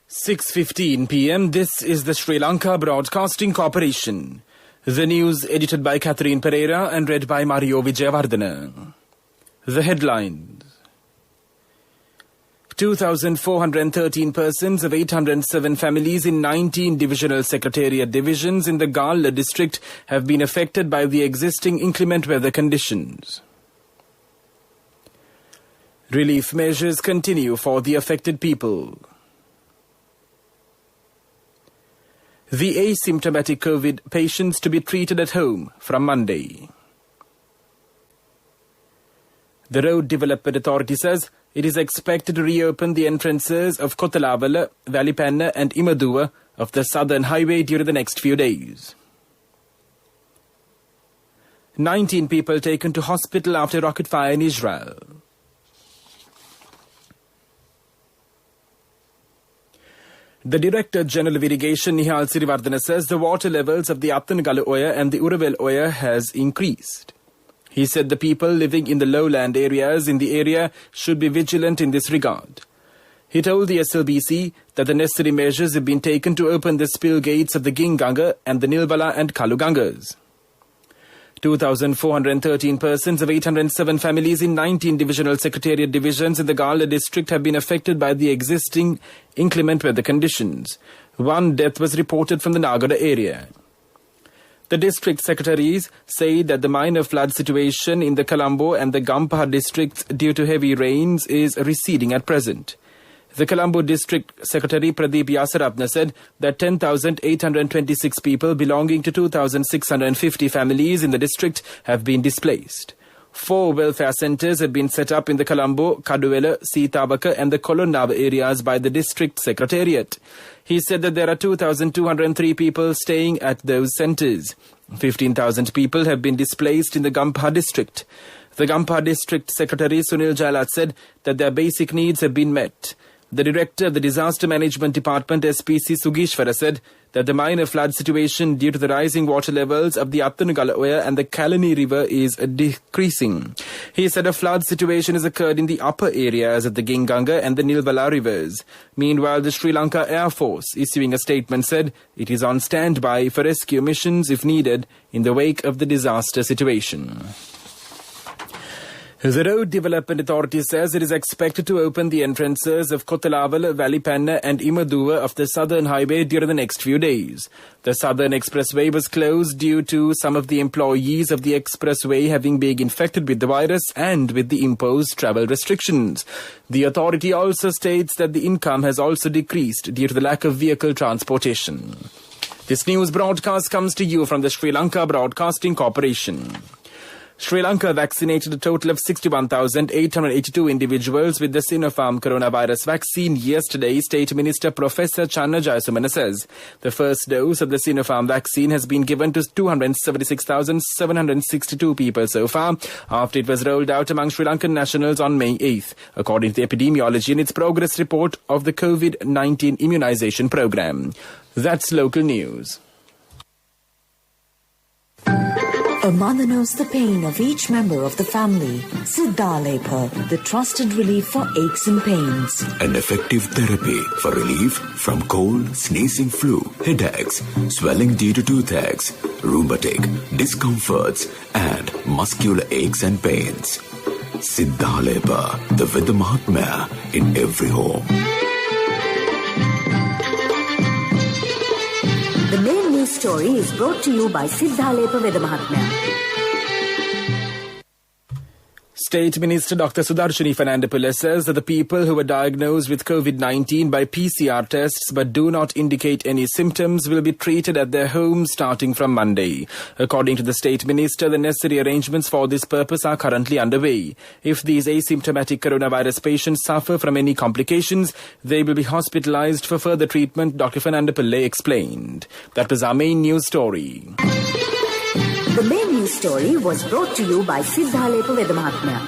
6:15 p.m. This is the Sri Lanka Broadcasting Corporation. The news edited by Catherine Pereira and read by Mario Vijayawardena. The headlines. 2,413 persons of 807 families in 19 divisional secretariat divisions in the Gala district have been affected by the existing inclement weather conditions. Relief measures continue for the affected people. The asymptomatic COVID patients to be treated at home from Monday. The Road Development Authority says it is expected to reopen the entrances of Kotalavala, Valipanna and Imaduwa of the Southern Highway during the next few days. 19 people taken to hospital after rocket fire in Israel. The Director General of Irrigation, Nihal Sirivardhana, says the water levels of the Attanugala Oya and the Uravel Oya has increased. He said the people living in the lowland areas in the area should be vigilant in this regard. He told the SLBC that the necessary measures have been taken to open the spill gates of the Ginganga and the Nilbala and Kalugangas. 2,413 persons of 807 families in 19 divisional secretariat divisions in the Gala district have been affected by the existing inclement weather conditions. One death was reported from the Nagada area. The district secretaries say that the minor flood situation in the Colombo and the Gampaha districts due to heavy rains is receding at present. The Colombo District Secretary Pradeep Yasarapna said that 10,826 people belonging to 2,650 families in the district have been displaced. 4 welfare centres have been set up in the Colombo, Kaduwela, Seetawaka and the Kolonnawa areas by the district secretariat. He said that there are 2,203 people staying at those centres. 15,000 people have been displaced in the Gampaha district. The Gampaha District Secretary Sunil Jailat said that their basic needs have been met. The Director of the Disaster Management Department, SPC Sugishwara, said that the minor flood situation due to the rising water levels of the Attanugala Oya and the Kalani River is decreasing. He said a flood situation has occurred in the upper areas of the Ginganga and the Nilbala rivers. Meanwhile, the Sri Lanka Air Force, issuing a statement, said it is on standby for rescue missions if needed in the wake of the disaster situation. The Road Development Authority says it is expected to open the entrances of Kotalavala, Valipanna and Imaduwa of the Southern Highway during the next few days. The Southern Expressway was closed due to some of the employees of the expressway having been infected with the virus and with the imposed travel restrictions. The authority also states that the income has also decreased due to the lack of vehicle transportation. This news broadcast comes to you from the Sri Lanka Broadcasting Corporation. Sri Lanka vaccinated a total of 61,882 individuals with the Sinopharm coronavirus vaccine yesterday, State Minister Professor Channa Jayasumana says. The first dose of the Sinopharm vaccine has been given to 276,762 people so far, after it was rolled out among Sri Lankan nationals on May 8th, according to the epidemiology in its progress report of the COVID-19 immunization program. That's local news. A mother knows the pain of each member of the family. Siddhalepa, the trusted relief for aches and pains. An effective therapy for relief from cold, sneezing, flu, headaches, swelling due to toothaches, rheumatic, discomforts, and muscular aches and pains. Siddhalepa, the Veda Mahatmya in every home. The main news story is brought to you by Siddhalepa Veda Mahatmya. State Minister Dr. Sudarshini Fernandapula says that the people who were diagnosed with COVID-19 by PCR tests but do not indicate any symptoms will be treated at their homes starting from Monday. According to the State Minister, the necessary arrangements for this purpose are currently underway. If these asymptomatic coronavirus patients suffer from any complications, they will be hospitalized for further treatment, Dr. Fernandapula explained. That was our main news story. The main news story was brought to you by Siddhalepa Veda Mahatmya.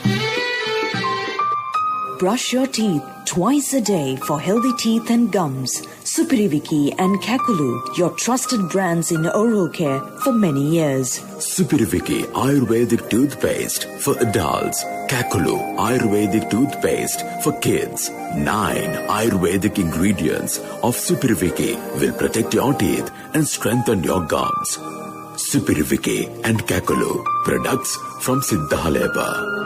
Brush your teeth twice a day for healthy teeth and gums. Supiriviki and Kakulu, your trusted brands in oral care for many years. Supiriviki Ayurvedic toothpaste for adults. Kakulu Ayurvedic toothpaste for kids. 9 Ayurvedic ingredients of Supiriviki will protect your teeth and strengthen your gums. Supiriviki and Kakulu, products from Siddhaleba.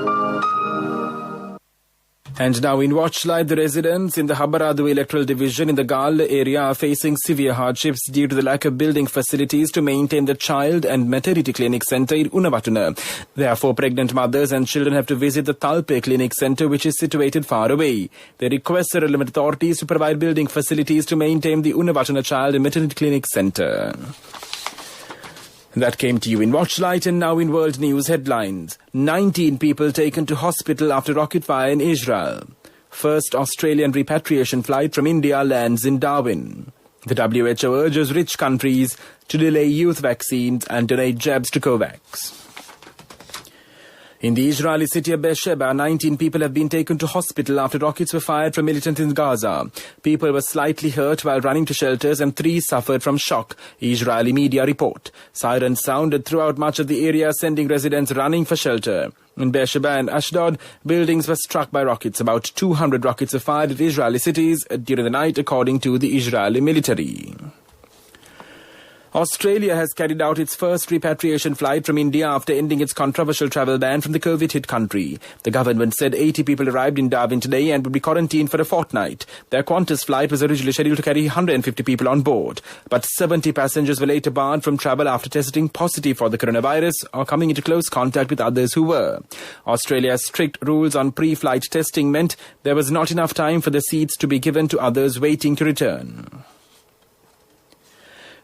And now in Watchlight, the residents in the Habaradu electoral division in the Gal area are facing severe hardships due to the lack of building facilities to maintain the child and maternity clinic centre in Unavatuna. Therefore, pregnant mothers and children have to visit the Talpe clinic centre, which is situated far away. They request the relevant authorities to provide building facilities to maintain the Unavatuna child and maternity clinic centre. That came to you in Watchlight, and now in world news headlines. 19 people taken to hospital after rocket fire in Israel. First Australian repatriation flight from India lands in Darwin. The WHO urges rich countries to delay youth vaccines and donate jabs to COVAX. In the Israeli city of Beersheba, 19 people have been taken to hospital after rockets were fired from militants in Gaza. People were slightly hurt while running to shelters and 3 suffered from shock, Israeli media report. Sirens sounded throughout much of the area, sending residents running for shelter. In Beersheba and Ashdod, buildings were struck by rockets. About 200 rockets were fired at Israeli cities during the night, according to the Israeli military. Australia has carried out its first repatriation flight from India after ending its controversial travel ban from the COVID-hit country. The government said 80 people arrived in Darwin today and would be quarantined for a fortnight. Their Qantas flight was originally scheduled to carry 150 people on board, but 70 passengers were later barred from travel after testing positive for the coronavirus or coming into close contact with others who were. Australia's strict rules on pre-flight testing meant there was not enough time for the seats to be given to others waiting to return.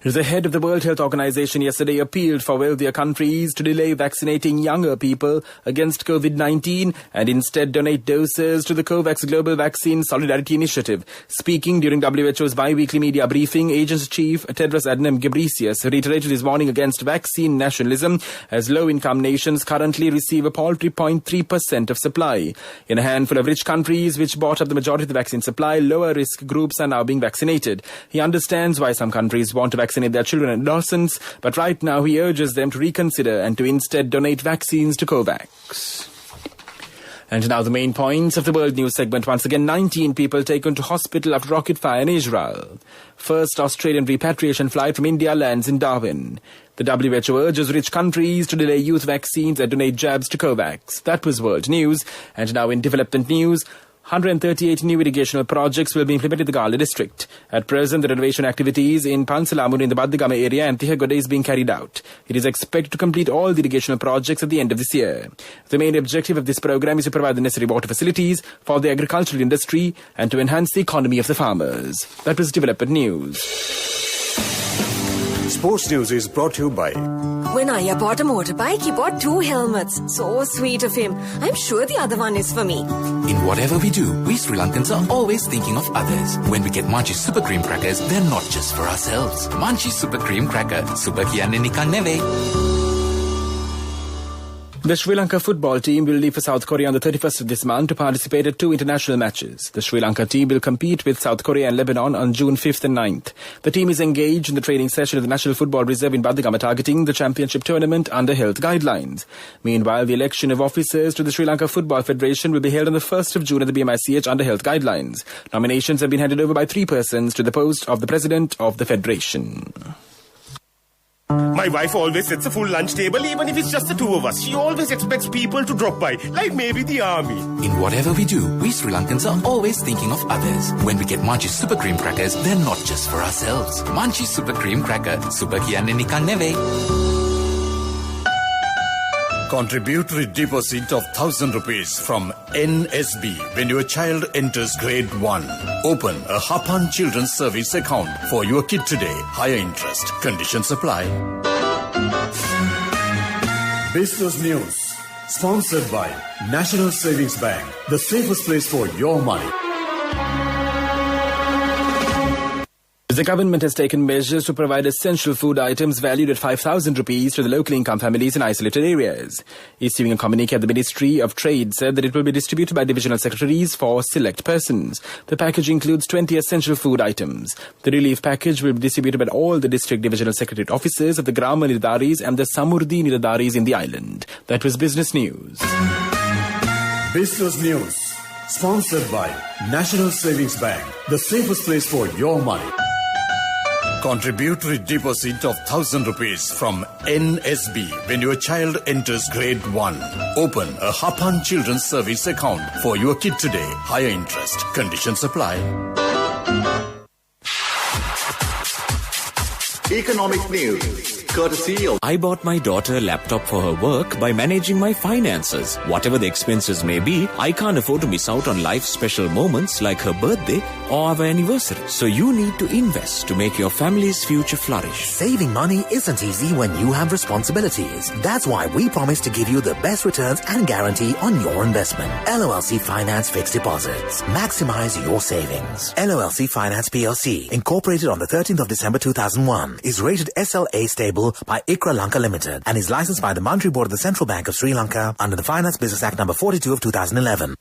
The head of the World Health Organization yesterday appealed for wealthier countries to delay vaccinating younger people against COVID-19 and instead donate doses to the COVAX Global Vaccine Solidarity Initiative. Speaking during WHO's bi-weekly media briefing, Agency Chief Tedros Adhanom Ghebreyesus reiterated his warning against vaccine nationalism as low-income nations currently receive a paltry 0.3% of supply. In a handful of rich countries which bought up the majority of the vaccine supply, lower-risk groups are now being vaccinated. He understands why some countries want to vaccinate their children and adolescents, but right now he urges them to reconsider and to instead donate vaccines to COVAX. And now the main points of the world news segment. Once again, 19 people taken to hospital after rocket fire in Israel. First Australian repatriation flight from India lands in Darwin. The WHO urges rich countries to delay youth vaccines and donate jabs to COVAX. That was world news. And now in development news, 138 new irrigational projects will be implemented in the Gala district. At present, the renovation activities in Pansalamun in the Baddagama area and Tihagoda is being carried out. It is expected to complete all the irrigational projects at the end of this year. The main objective of this program is to provide the necessary water facilities for the agricultural industry and to enhance the economy of the farmers. That was development news. Sports News is brought to you by... When Aya bought a motorbike, he bought 2 helmets. So sweet of him. I'm sure the other one is for me. In whatever we do, we Sri Lankans are always thinking of others. When we get Munchie Super Cream Crackers, they're not just for ourselves. Munchie Super Cream Cracker. Super kiyanne nikan neve. The Sri Lanka football team will leave for South Korea on the 31st of this month to participate at 2 international matches. The Sri Lanka team will compete with South Korea and Lebanon on June 5th and 9th. The team is engaged in the training session of the National Football Reserve in Baddagama targeting the championship tournament under health guidelines. Meanwhile, the election of officers to the Sri Lanka Football Federation will be held on the 1st of June at the BMICH under health guidelines. Nominations have been handed over by 3 persons to the post of the President of the Federation. My wife always sets a full lunch table, even if it's just the 2 of us. She always expects people to drop by, like maybe the army. In whatever we do, we Sri Lankans are always thinking of others. When we get Munchie Super Cream Crackers, they're not just for ourselves. Munchie Super Cream Cracker. Super kiyanne nikan neve. Contributory deposit of 1,000 rupees from NSB when your child enters grade 1. Open a Hapan Children's Service account for your kid today. Higher interest. Conditions apply. Business News. Sponsored by National Savings Bank. The safest place for your money. The government has taken measures to provide essential food items valued at 5,000 rupees to the local income families in isolated areas. Issuing a communique at the Ministry of Trade said that it will be distributed by divisional secretaries for select persons. The package includes 20 essential food items. The relief package will be distributed at all the district divisional secretariat offices of the Grama Niradaris and the Samurdhi Niradaris in the island. That was Business News. Business News. Sponsored by National Savings Bank. The safest place for your money. Contributory deposit of 1,000 rupees from NSB when your child enters grade 1. Open a Hapan Children's Service account for your kid today. Higher interest. Conditions apply. Economic news. Courtesy of I bought my daughter a laptop for her work by managing my finances. Whatever the expenses may be, I can't afford to miss out on life's special moments like her birthday or our anniversary. So you need to invest to make your family's future flourish. Saving money isn't easy when you have responsibilities. That's why we promise to give you the best returns and guarantee on your investment. LOLC Finance Fixed Deposits. Maximize your savings. LOLC Finance PLC, incorporated on the 13th of December 2001, is rated SLA stable by ICRA Lanka Limited and is licensed by the Monetary Board of the Central Bank of Sri Lanka under the Finance Business Act number 42 of 2011.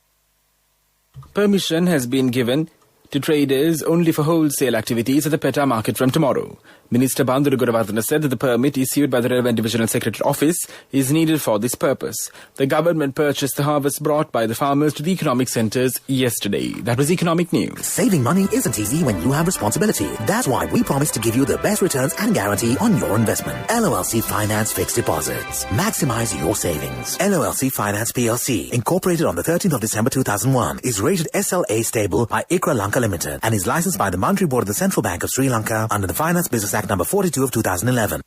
Permission has been given to traders only for wholesale activities at the Petta market from tomorrow. Minister Banduru Guravardhana said that the permit issued by the relevant divisional secretary office is needed for this purpose. The government purchased the harvest brought by the farmers to the economic centres yesterday. That was Economic News. Saving money isn't easy when you have responsibility. That's why we promise to give you the best returns and guarantee on your investment. LOLC Finance Fixed Deposits. Maximize your savings. LOLC Finance PLC, incorporated on the 13th of December 2001, is rated SLA stable by ICRA Lanka Limited and is licensed by the Monetary Board of the Central Bank of Sri Lanka under the Finance Business Act number 42 of 2011.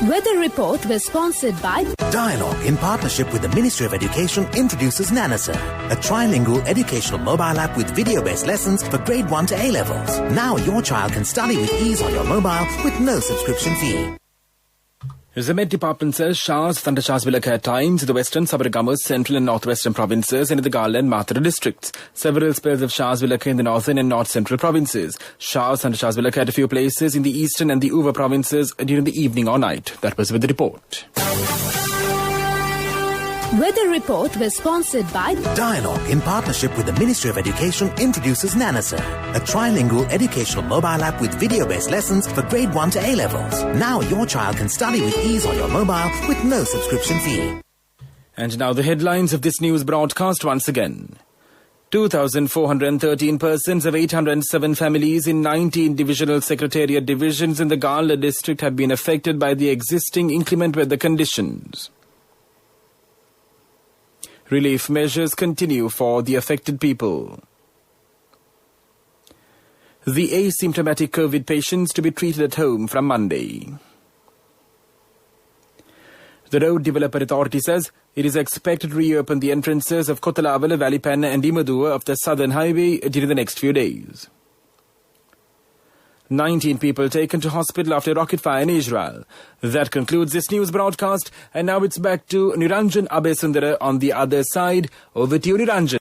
Weather report was sponsored by Dialogue, in partnership with the Ministry of Education, introduces Nanasa, a trilingual educational mobile app with video-based lessons for grade 1 to A-levels. Now your child can study with ease on your mobile with no subscription fee. The Met Department says showers, thundershowers will occur at times in the western, Sabaragamu's, central and northwestern provinces and in the Gala and Mathura districts. Several spells of showers will occur in the northern and north-central provinces. Showers, thundershowers will occur at a few places in the eastern and the Uva provinces during the evening or night. That was with the report. Weather report was sponsored by Dialogue, in partnership with the Ministry of Education, introduces Nanasa, a trilingual educational mobile app with video-based lessons for grade 1 to A-levels. Now your child can study with ease on your mobile with no subscription fee. And now the headlines of this news broadcast once again. 2,413 persons of 807 families in 19 divisional secretariat divisions in the Gala district have been affected by the existing inclement weather conditions. Relief measures continue for the affected people. The asymptomatic COVID patients to be treated at home from Monday. The Road Developer Authority says it is expected to reopen the entrances of Kotalavala, Valipanna and Imadua of the Southern Highway during the next few days. 19 people taken to hospital after a rocket fire in Israel. That concludes this news broadcast, and now it's back to Niranjan Abesundara on the other side. Over to you, Niranjan.